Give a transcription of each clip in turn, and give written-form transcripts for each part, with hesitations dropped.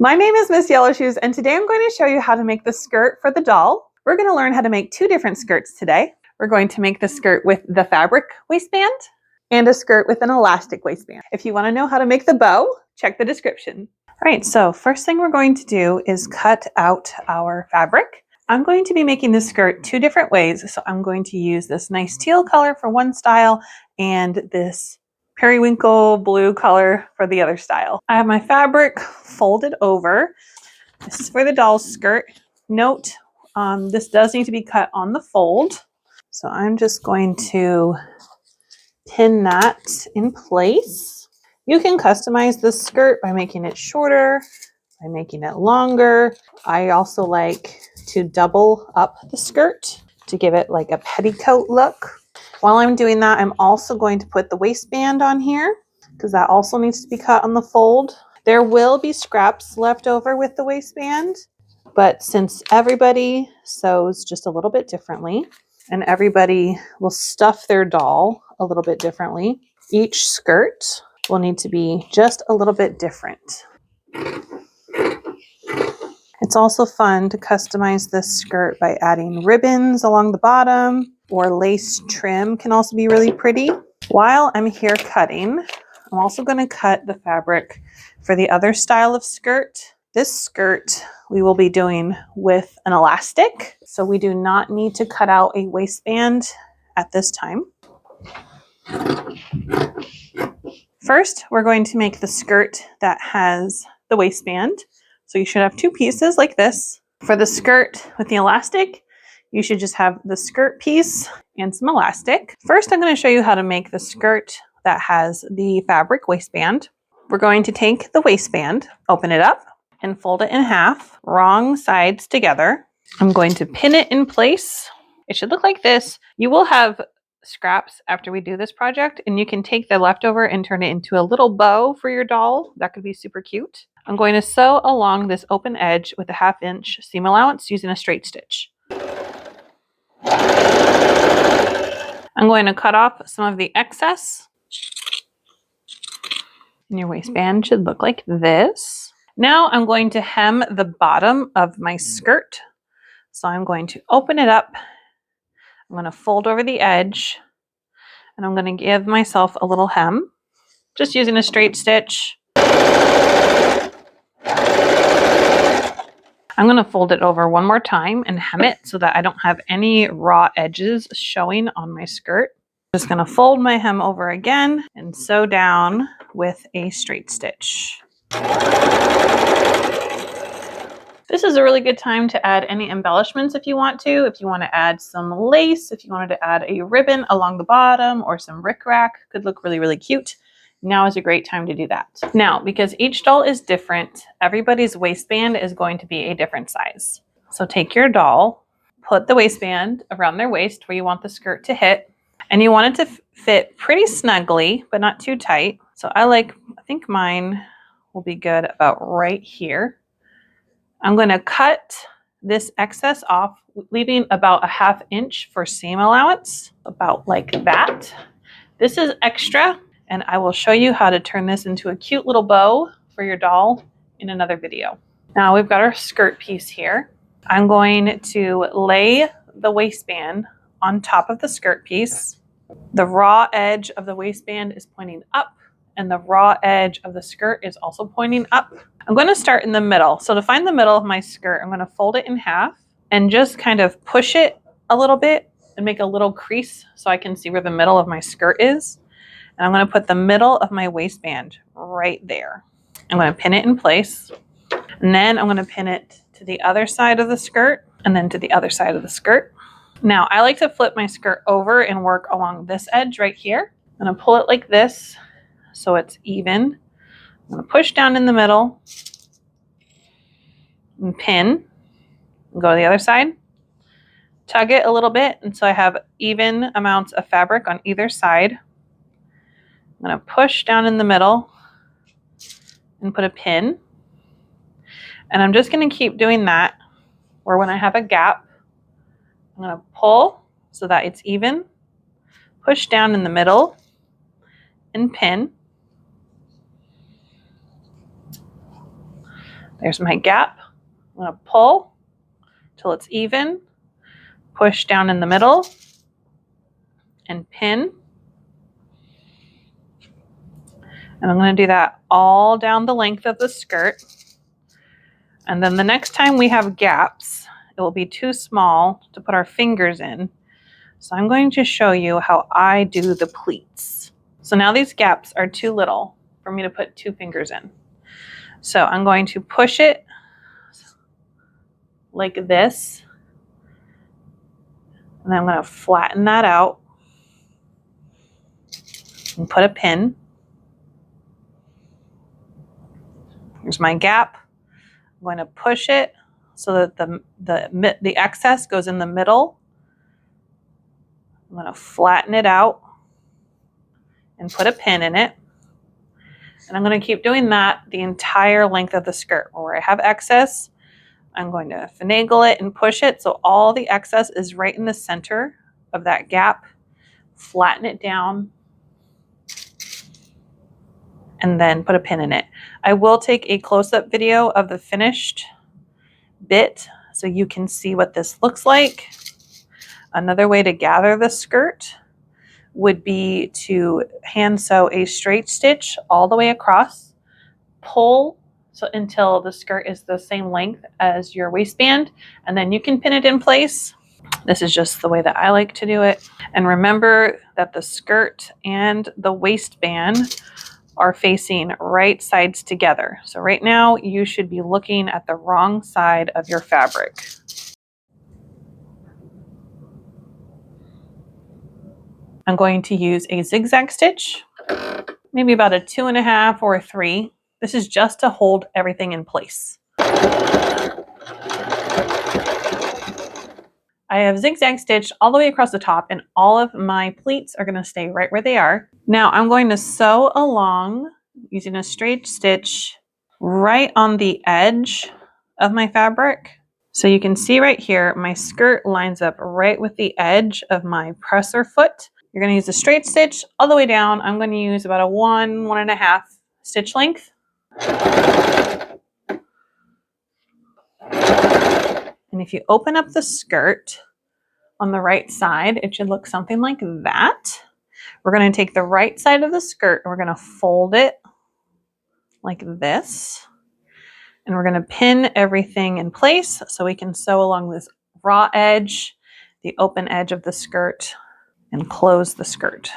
My name is Miss Yellow Shoes, and today I'm going to show you how to make the skirt for the doll. We're going to learn how to make two different skirts today. We're going to make the skirt with the fabric waistband and a skirt with an elastic waistband. If you want to know how to make the bow, check the description. All right, so first thing we're going to do is cut out our fabric. I'm going to be making this skirt two different ways. So I'm going to use this nice teal color for one style and this periwinkle blue color for the other style. I have my fabric folded over. This is for the doll's skirt. Note, this does need to be cut on the fold. So I'm just going to pin that in place. You can customize the skirt by making it shorter, by making it longer. I also like to double up the skirt to give it like a petticoat look. While I'm doing that, I'm also going to put the waistband on here because that also needs to be cut on the fold. There will be scraps left over with the waistband, but since everybody sews just a little bit differently and everybody will stuff their doll a little bit differently, each skirt will need to be just a little bit different. It's also fun to customize this skirt by adding ribbons along the bottom, or lace trim can also be really pretty. While I'm here cutting, I'm also going to cut the fabric for the other style of skirt. This skirt we will be doing with an elastic, so we do not need to cut out a waistband at this time. First, we're going to make the skirt that has the waistband. So you should have two pieces like this. For the skirt with the elastic, you should just have the skirt piece and some elastic. First, I'm going to show you how to make the skirt that has the fabric waistband. We're going to take the waistband, open it up, and fold it in half, wrong sides together. I'm going to pin it in place. It should look like this. You will have scraps after we do this project, and you can take the leftover and turn it into a little bow for your doll. That could be super cute. I'm going to sew along this open edge with a 1/2 inch seam allowance using a straight stitch. I'm going to cut off some of the excess, and your waistband should look like this. Now I'm going to hem the bottom of my skirt. So I'm going to open it up. I'm going to fold over the edge, and I'm going to give myself a little hem, just using a straight stitch. I'm going to fold it over one more time and hem it so that I don't have any raw edges showing on my skirt. I'm just going to fold my hem over again and sew down with a straight stitch. This is a really good time to add any embellishments if you want to. If you want to add some lace, if you wanted to add a ribbon along the bottom or some rickrack, could look really, really cute. Now is a great time to do that. Now, because each doll is different, everybody's waistband is going to be a different size. So take your doll, put the waistband around their waist where you want the skirt to hit, and you want it to fit pretty snugly, but not too tight. So I think mine will be good about right here. I'm going to cut this excess off, leaving about a 1/2 inch for seam allowance, about like that. This is extra, and I will show you how to turn this into a cute little bow for your doll in another video. Now we've got our skirt piece here. I'm going to lay the waistband on top of the skirt piece. The raw edge of the waistband is pointing up, and the raw edge of the skirt is also pointing up. I'm going to start in the middle. So to find the middle of my skirt, I'm going to fold it in half and just kind of push it a little bit and make a little crease so I can see where the middle of my skirt is. And I'm going to put the middle of my waistband right there. I'm going to pin it in place, and then I'm going to pin it to the other side of the skirt and then to the other side of the skirt. Now I like to flip my skirt over and work along this edge right here. I'm going to pull it like this so it's even. I'm going to push down in the middle and pin and go to the other side. Tug it a little bit until I have even amounts of fabric on either side. I'm going to push down in the middle and put a pin. And I'm just going to keep doing that, where when I have a gap, I'm going to pull so that it's even, push down in the middle, and pin. There's my gap. I'm going to pull till it's even, push down in the middle, and pin. And I'm going to do that all down the length of the skirt. And then the next time we have gaps, it will be too small to put our fingers in. So I'm going to show you how I do the pleats. So now these gaps are too little for me to put 2 fingers in. So I'm going to push it like this. And then I'm going to flatten that out and put a pin. Here's my gap. I'm going to push it so that the excess goes in the middle. I'm going to flatten it out and put a pin in it. And I'm going to keep doing that the entire length of the skirt. Where I have excess, I'm going to finagle it and push it so all the excess is right in the center of that gap. Flatten it down and then put a pin in it. I will take a close-up video of the finished bit so you can see what this looks like. Another way to gather the skirt would be to hand sew a straight stitch all the way across, pull until the skirt is the same length as your waistband, and then you can pin it in place. This is just the way that I like to do it. And remember that the skirt and the waistband are facing right sides together. So right now you should be looking at the wrong side of your fabric. I'm going to use a zigzag stitch, maybe about a 2.5 or a 3. This is just to hold everything in place. I have zigzag stitched all the way across the top, and all of my pleats are going to stay right where they are. Now I'm going to sew along using a straight stitch right on the edge of my fabric. So you can see right here, my skirt lines up right with the edge of my presser foot. You're going to use a straight stitch all the way down. I'm going to use about a 1.5 stitch length. And if you open up the skirt on the right side, it should look something like that. We're going to take the right side of the skirt and we're going to fold it like this. And we're going to pin everything in place so we can sew along this raw edge, the open edge of the skirt, and close the skirt.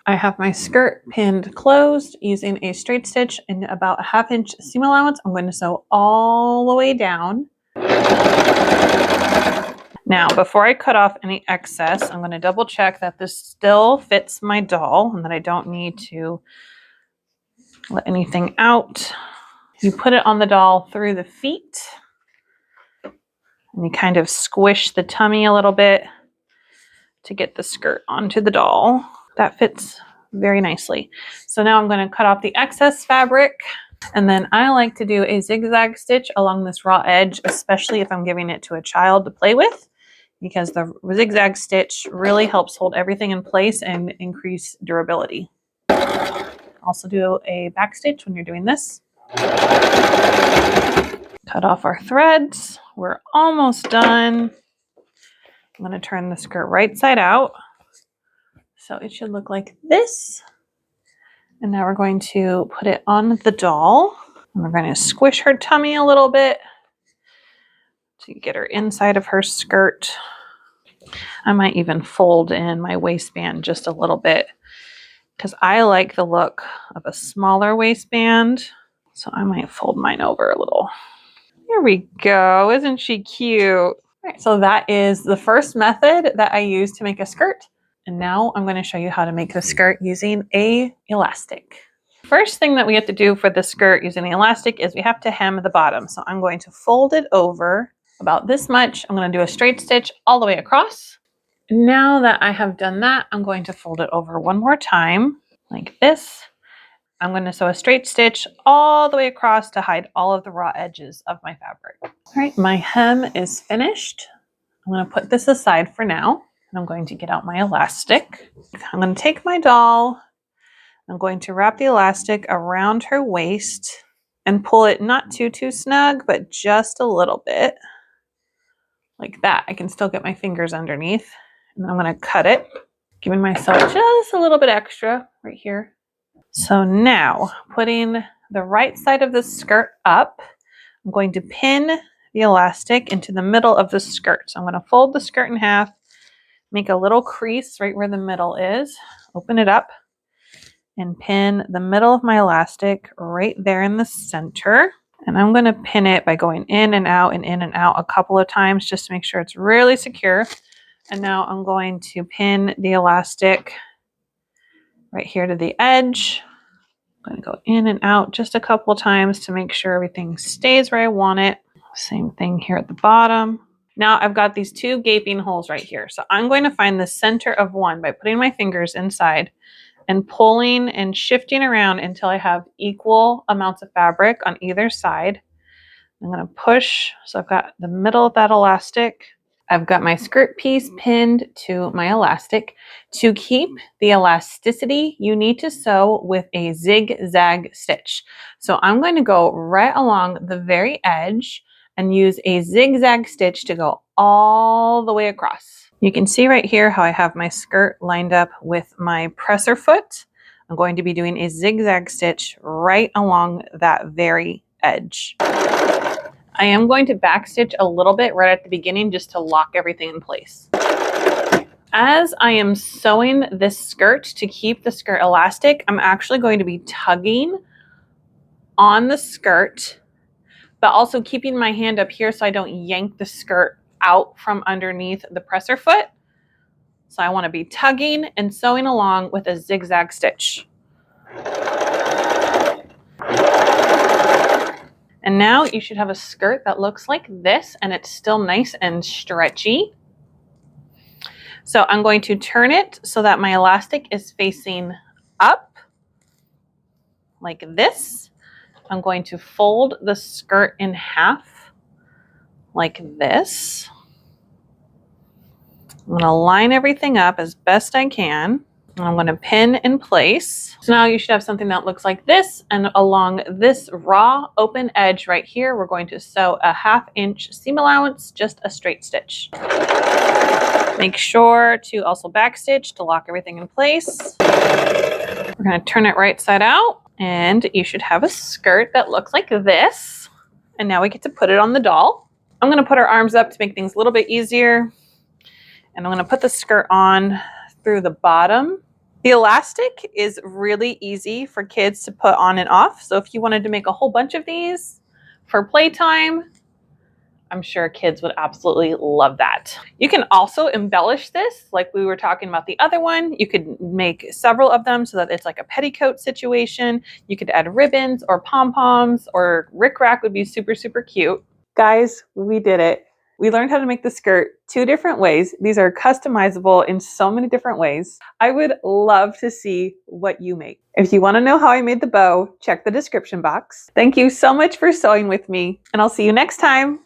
I have my skirt pinned closed using a straight stitch and about a 1/2 inch seam allowance. I'm going to sew all the way down. Now, before I cut off any excess, I'm going to double check that this still fits my doll and that I don't need to let anything out. You put it on the doll through the feet and you kind of squish the tummy a little bit to get the skirt onto the doll. That fits very nicely. So now I'm going to cut off the excess fabric, and then I like to do a zigzag stitch along this raw edge, especially if I'm giving it to a child to play with, because the zigzag stitch really helps hold everything in place and increase durability. Also do a back stitch when you're doing this. Cut off our threads. We're almost done. I'm going to turn the skirt right side out. So it should look like this. And now we're going to put it on the doll. And we're going to squish her tummy a little bit to get her inside of her skirt. I might even fold in my waistband just a little bit because I like the look of a smaller waistband. So I might fold mine over a little. There we go. Isn't she cute? All right, so that is the first method that I use to make a skirt. And now I'm going to show you how to make the skirt using a elastic. First thing that we have to do for the skirt using the elastic is we have to hem the bottom. So I'm going to fold it over about this much. I'm going to do a straight stitch all the way across. Now that I have done that, I'm going to fold it over one more time like this. I'm going to sew a straight stitch all the way across to hide all of the raw edges of my fabric. All right, my hem is finished. I'm going to put this aside for now. And I'm going to get out my elastic. I'm going to take my doll. I'm going to wrap the elastic around her waist and pull it not too snug, but just a little bit like that. I can still get my fingers underneath, and then I'm going to cut it, giving myself just a little bit extra right here. So now putting the right side of the skirt up, I'm going to pin the elastic into the middle of the skirt. So I'm going to fold the skirt in half, make a little crease right where the middle is, open it up, and pin the middle of my elastic right there in the center. And I'm going to pin it by going in and out and in and out a couple of times just to make sure it's really secure. And now I'm going to pin the elastic right here to the edge. I'm going to go in and out just a couple of times to make sure everything stays where I want it. Same thing here at the bottom. Now I've got these two gaping holes right here. So I'm going to find the center of one by putting my fingers inside and pulling and shifting around until I have equal amounts of fabric on either side. I'm going to push. So I've got the middle of that elastic. I've got my skirt piece pinned to my elastic. To keep the elasticity, you need to sew with a zigzag stitch. So I'm going to go right along the very edge and use a zigzag stitch to go all the way across. You can see right here how I have my skirt lined up with my presser foot. I'm going to be doing a zigzag stitch right along that very edge. I am going to backstitch a little bit right at the beginning just to lock everything in place. As I am sewing this skirt to keep the skirt elastic, I'm actually going to be tugging on the skirt, but also keeping my hand up here so I don't yank the skirt out from underneath the presser foot. So I want to be tugging and sewing along with a zigzag stitch. And now you should have a skirt that looks like this, and it's still nice and stretchy. So I'm going to turn it so that my elastic is facing up like this. I'm going to fold the skirt in half like this. I'm going to line everything up as best I can. I'm going to pin in place. So now you should have something that looks like this, and along this raw open edge right here, we're going to sew a 1/2 inch seam allowance, just a straight stitch. Make sure to also backstitch to lock everything in place. We're going to turn it right side out, and you should have a skirt that looks like this. And now we get to put it on the doll. I'm going to put our arms up to make things a little bit easier. And I'm going to put the skirt on through the bottom. The elastic is really easy for kids to put on and off. So if you wanted to make a whole bunch of these for playtime, I'm sure kids would absolutely love that. You can also embellish this like we were talking about the other one. You could make several of them so that it's like a petticoat situation. You could add ribbons or pom-poms, or rickrack would be super, super cute. Guys, we did it. We learned how to make the skirt 2 different ways. These are customizable in so many different ways. I would love to see what you make. If you want to know how I made the bow, check the description box. Thank you so much for sewing with me, and I'll see you next time.